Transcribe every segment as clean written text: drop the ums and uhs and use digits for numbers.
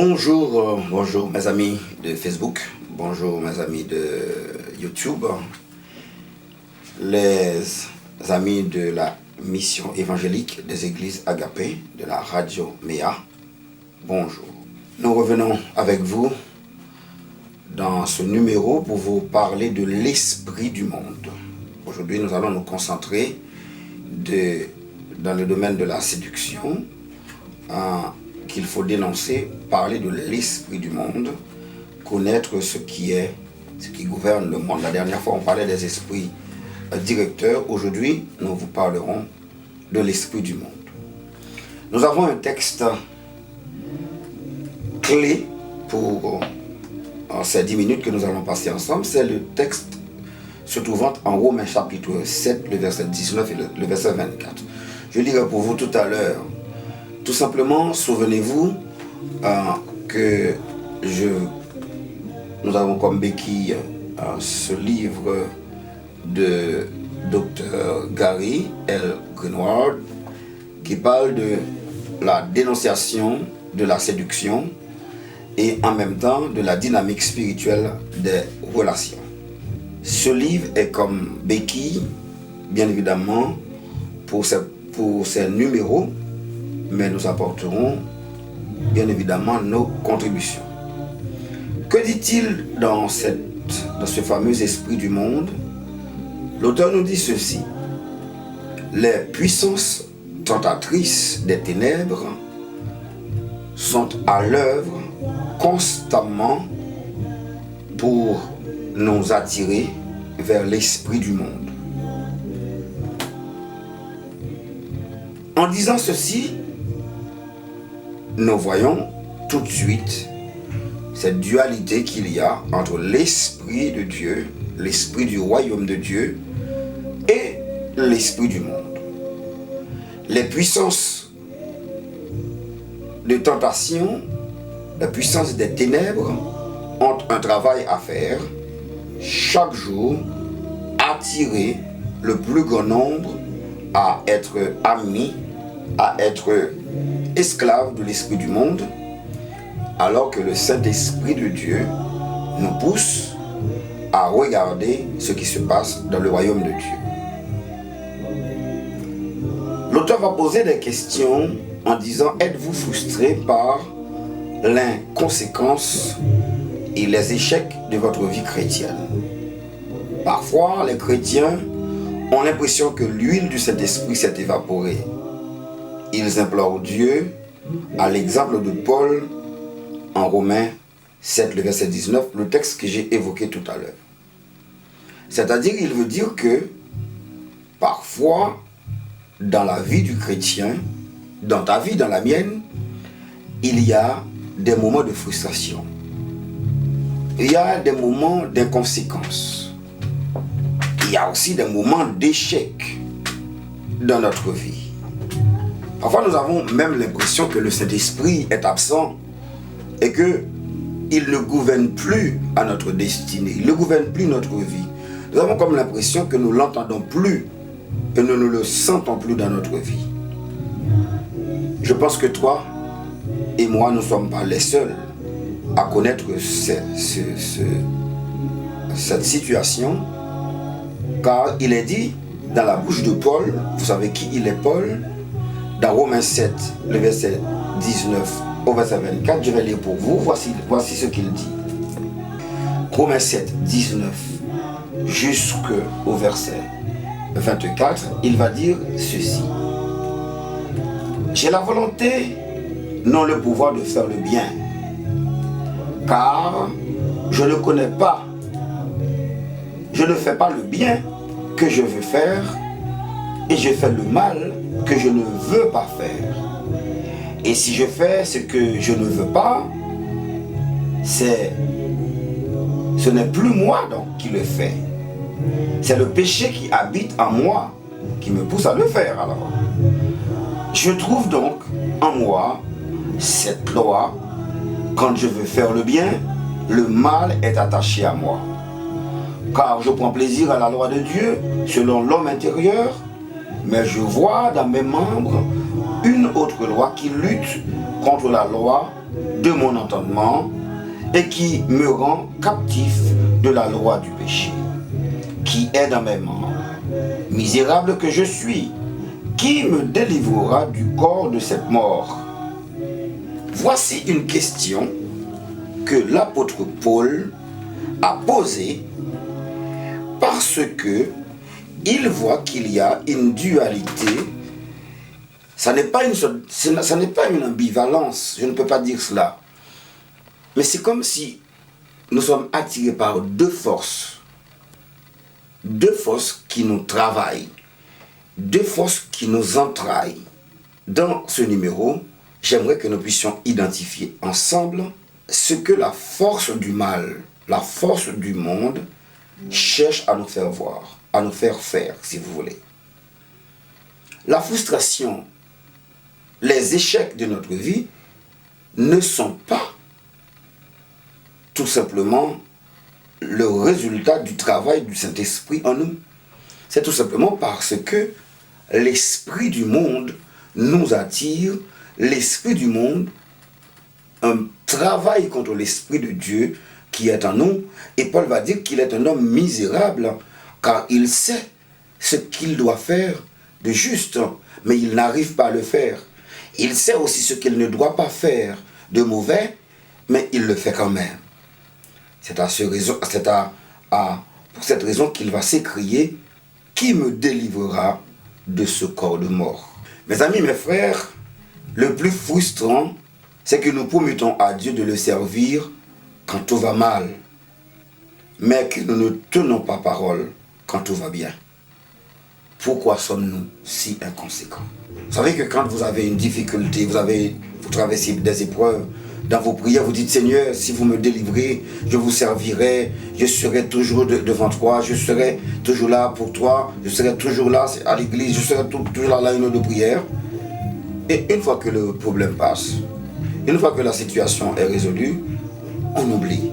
Bonjour mes amis de Facebook, bonjour mes amis de YouTube, les amis de la mission évangélique des églises agapées de la radio MEA, bonjour. Nous revenons avec vous dans ce numéro pour vous parler de l'esprit du monde. Aujourd'hui, nous allons nous concentrer dans le domaine de la séduction, qu'il faut dénoncer, parler de l'esprit du monde, connaître ce qui gouverne le monde. La dernière fois, on parlait des esprits directeurs. Aujourd'hui, nous vous parlerons de l'esprit du monde. Nous avons un texte clé pour ces 10 minutes que nous allons passer ensemble. C'est le texte se trouvant en Romains chapitre 7, le verset 19 et le verset 24. Je lirai pour vous tout à l'heure. Tout simplement, souvenez-vous que nous avons comme béquille ce livre de Dr. Gary L. Greenwald qui parle de la dénonciation de la séduction et en même temps de la dynamique spirituelle des relations. Ce livre est comme béquille, bien évidemment, pour ces numéros, mais nous apporterons bien évidemment nos contributions. Que dit-il dans ce fameux esprit du monde? L'auteur nous dit ceci: les puissances tentatrices des ténèbres sont à l'œuvre constamment pour nous attirer vers l'esprit du monde. En disant ceci, nous voyons tout de suite cette dualité qu'il y a entre l'esprit de Dieu, l'esprit du royaume de Dieu et l'esprit du monde. Les puissances de tentation, les puissances des ténèbres ont un travail à faire chaque jour, attirer le plus grand nombre à être amis, à être esclaves de l'esprit du monde, alors que le Saint-Esprit de Dieu nous pousse à regarder ce qui se passe dans le royaume de Dieu. L'auteur va poser des questions en disant: êtes-vous frustré par l'inconséquence et les échecs de votre vie chrétienne? Parfois, les chrétiens ont l'impression que l'huile du Saint-Esprit s'est évaporée. Ils implorent Dieu, à l'exemple de Paul en Romains 7, le verset 19, le texte que j'ai évoqué tout à l'heure. C'est-à-dire, il veut dire que parfois, dans la vie du chrétien, dans ta vie, dans la mienne, il y a des moments de frustration. Il y a des moments d'inconséquence. Il y a aussi des moments d'échec dans notre vie. Parfois, nous avons même l'impression que le Saint-Esprit est absent et qu'il ne gouverne plus à notre destinée, il ne gouverne plus notre vie. Nous avons comme l'impression que nous ne l'entendons plus et nous ne le sentons plus dans notre vie. Je pense que toi et moi, nous ne sommes pas les seuls à connaître cette situation, car il est dit dans la bouche de Paul, vous savez qui il est Paul, dans Romains 7, le verset 19 au verset 24, je vais lire pour vous, voici ce qu'il dit. Romains 7, 19 jusqu'au verset 24, il va dire ceci: j'ai la volonté, non le pouvoir de faire le bien, car je ne connais pas, je ne fais pas le bien que je veux faire, et je fais le mal que je ne veux pas faire. Et si je fais ce que je ne veux pas, ce n'est plus moi donc qui le fais. C'est le péché qui habite en moi qui me pousse à le faire. Alors, je trouve donc en moi cette loi: quand je veux faire le bien, le mal est attaché à moi. Car je prends plaisir à la loi de Dieu selon l'homme intérieur, mais je vois dans mes membres une autre loi qui lutte contre la loi de mon entendement et qui me rend captif de la loi du péché, qui est dans mes membres. Misérable que je suis, qui me délivrera du corps de cette mort? Voici une question que l'apôtre Paul a posée parce que il voit qu'il y a une dualité. Ça n'est pas une ambivalence, je ne peux pas dire cela. Mais c'est comme si nous sommes attirés par deux forces qui nous travaillent, deux forces qui nous entraillent. Dans ce numéro, j'aimerais que nous puissions identifier ensemble ce que la force du mal, la force du monde cherche à nous faire voir, à nous faire faire, si vous voulez. La frustration, les échecs de notre vie ne sont pas tout simplement le résultat du travail du Saint-Esprit en nous. C'est tout simplement parce que l'esprit du monde nous attire, l'esprit du monde travaille contre l'esprit de Dieu qui est en nous, et Paul va dire qu'il est un homme misérable car il sait ce qu'il doit faire de juste, mais il n'arrive pas à le faire. Il sait aussi ce qu'il ne doit pas faire de mauvais, mais il le fait quand même. C'est pour cette raison qu'il va s'écrier « Qui me délivrera de ce corps de mort ?» Mes amis, mes frères, le plus frustrant, c'est que nous promettons à Dieu de le servir quand tout va mal, mais que nous ne tenons pas parole quand tout va bien. Pourquoi sommes-nous si inconséquents? Vous savez que quand vous avez une difficulté, vous traversez des épreuves, dans vos prières, vous dites, Seigneur, si vous me délivrez, je vous servirai, je serai toujours devant toi, je serai toujours là pour toi, je serai toujours là à l'église, je serai toujours là à la réunion de prière. Et une fois que le problème passe, une fois que la situation est résolue, on oublie.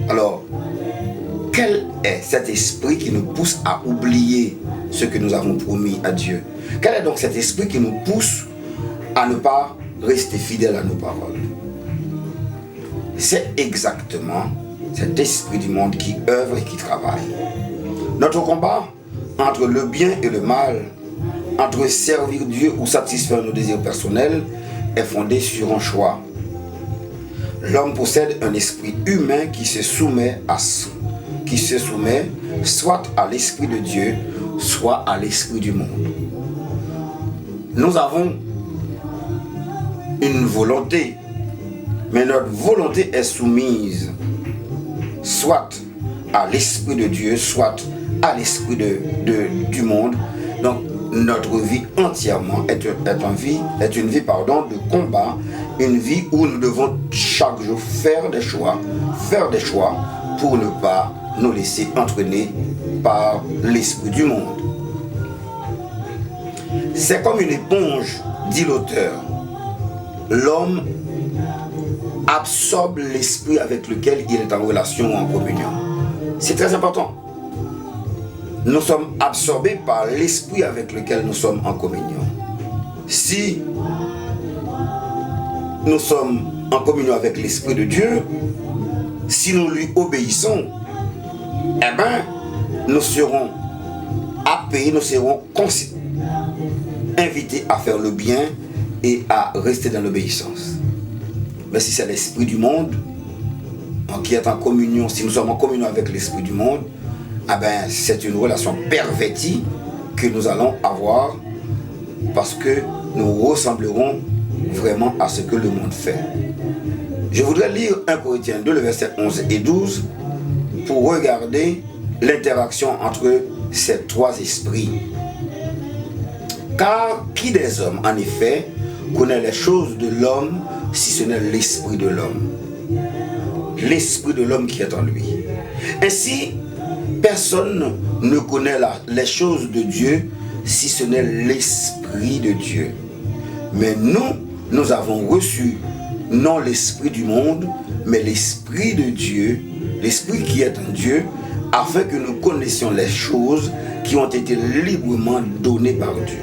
Alors, quel est cet esprit qui nous pousse à oublier ce que nous avons promis à Dieu? Quel est donc cet esprit qui nous pousse à ne pas rester fidèles à nos paroles? C'est exactement cet esprit du monde qui œuvre et qui travaille. Notre combat entre le bien et le mal, entre servir Dieu ou satisfaire nos désirs personnels, est fondé sur un choix. L'homme possède un esprit humain qui se soumet soit à l'esprit de Dieu, soit à l'esprit du monde. Nous avons une volonté, mais notre volonté est soumise soit à l'esprit de Dieu, soit à l'esprit du monde. Donc notre vie entièrement est une vie de combat, une vie où nous devons chaque jour faire des choix pour ne pas nous laisser entraîner par l'esprit du monde. C'est comme une éponge, dit l'auteur. L'homme absorbe l'esprit avec lequel il est en relation ou en communion. C'est très important. Nous sommes absorbés par l'esprit avec lequel nous sommes en communion. Si nous sommes en communion avec l'esprit de Dieu, si nous lui obéissons, nous serons appelés, nous serons invités à faire le bien et à rester dans l'obéissance. Mais si c'est l'esprit du monde qui est en communion, si nous sommes en communion avec l'esprit du monde, c'est une relation pervertie que nous allons avoir parce que nous ressemblerons vraiment à ce que le monde fait. Je voudrais lire 1 Corinthiens 2, le verset 11 et 12 pour regarder l'interaction entre ces trois esprits. Car qui des hommes, en effet, connaît les choses de l'homme si ce n'est l'esprit de l'homme? L'esprit de l'homme qui est en lui. Ainsi, personne ne connaît les choses de Dieu si ce n'est l'esprit de Dieu. Mais nous avons reçu non l'esprit du monde, mais l'esprit de Dieu, l'esprit qui est en Dieu, afin que nous connaissions les choses qui ont été librement données par Dieu.